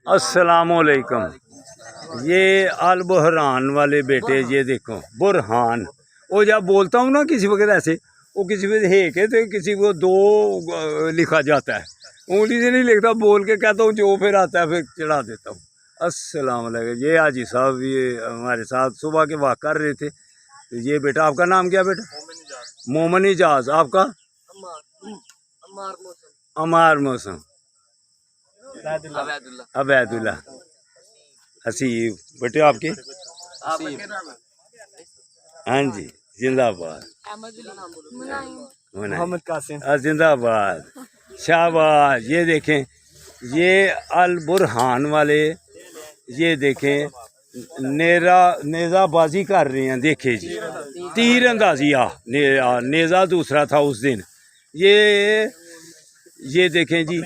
अस्सलामुअलैकुम। ये अल बुरहान वाले बेटे, ये देखो बुरहान। वो जब बोलता हूँ ना किसी वक्त ऐसे, वो किसी वक्त हे के तो किसी को दो लिखा जाता है, उंगली से नहीं लिखता, बोल के कहता हूँ जो फिर आता है फिर चढ़ा देता हूँ। अस्सलामुअलैकुम। ये हाजी साहब ये हमारे साथ सुबह के वाक़ कर रहे थे। तो ये बेटा, आपका नाम क्या बेटा? मोमिन इजाज। आपका? अमार मौसम। अबैदुल्ला। हसीब। बेटे आपके? हाँ जी, जिंदाबाद। मोहम्मद कासिम। जिंदाबाद। शाबाश। ये देखें, ये अल बुरहान वाले, ये देखें नेज़ाबाजी कर रहे हैं। देखे जी, तीर अंदाजी। नेज़ा दूसरा था उस दिन। ये देखें जी,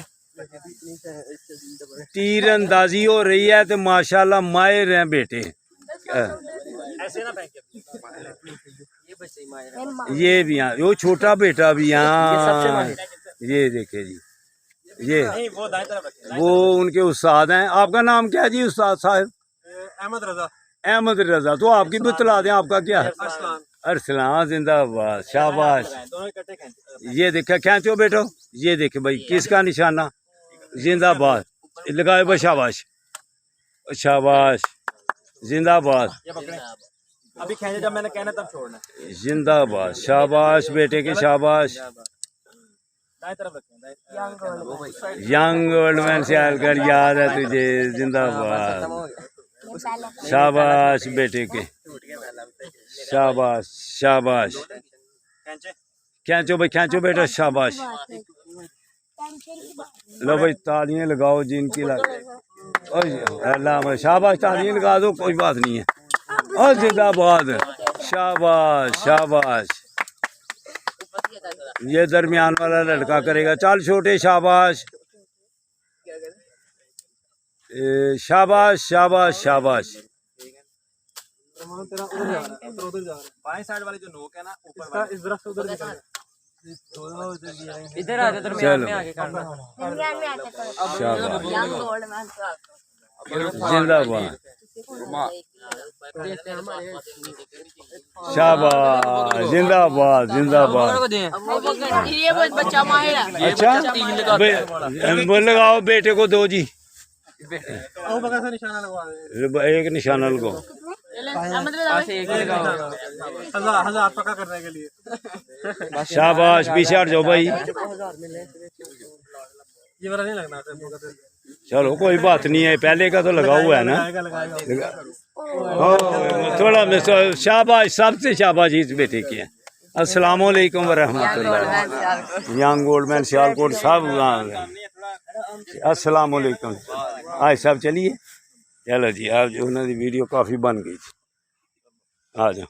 तीर अंदाजी हो रही है तो माशाल्लाह माहिर हैं बेटे। ये भी यहाँ, वो छोटा बेटा भी यहाँ। ये देखे जी, ये वो उनके उस्ताद हैं। आपका नाम क्या है जी उस्ताद साहब? अहमद रजा। अहमद रजा। तो आपकी भी बतला दें, आपका क्या है? अरसलान। जिंदाबाद। शाबाश। ये देखे, खींचो बेटो। ये देखे भाई, किसका निशाना? जिंदाबाद। लगाए भाई। शाबाश शाबाश। जिंदाबाद। अभी खेलने जब मैंने कहना तब छोड़ना। जिंदाबाद। शाबाश बेटे की शाबाश। यंग ओल्ड मैन से आलकर याद है तुझे। जिंदाबाद। शाबाश बेटे के। शाबाश शाबाश। खींचो भाई, खींचो बेटा। शाबाश। लो भाई, तालियां लगाओ जिनकी अल्लाह। शाबाश, तालियां लगा दो, कोई बात नहीं है। और जिंदाबाद। शाबाश शाबाश। ये दरमियान वाला लड़का करेगा। चल छोटे। शाबाश शाबाश शाबाश शाबाश। बाएं साइड वाली जो नोक है ना, ऊपर इस तरफ से उधर इधर आ जा, दरमियान में आके करना। जिंदाबाद। शाबाश। जिंदाबाद जिंदाबाद। अच्छा, लगाओ बेटे को दो जी। एक निशाना लगाओ। हजार पक्का करने के लिए। शाबाश। पीछे हट जाओ भाई। ये वाला नहीं लगना। चलो कोई बात नहीं है, पहले का तो लगा हुआ है ना। थोड़ा शाबाश। सबसे शाबाश इस बेटे की है। अस्सलाम वालेकुम वरहमतुल्लाह। यंग ओल्ड मैन सियालकोट सब। अस्सलाम वालेकुम। आज सब चलिए। चलो जी, आप जो उन्होंने वीडियो काफ़ी बन गई। आ जाओ।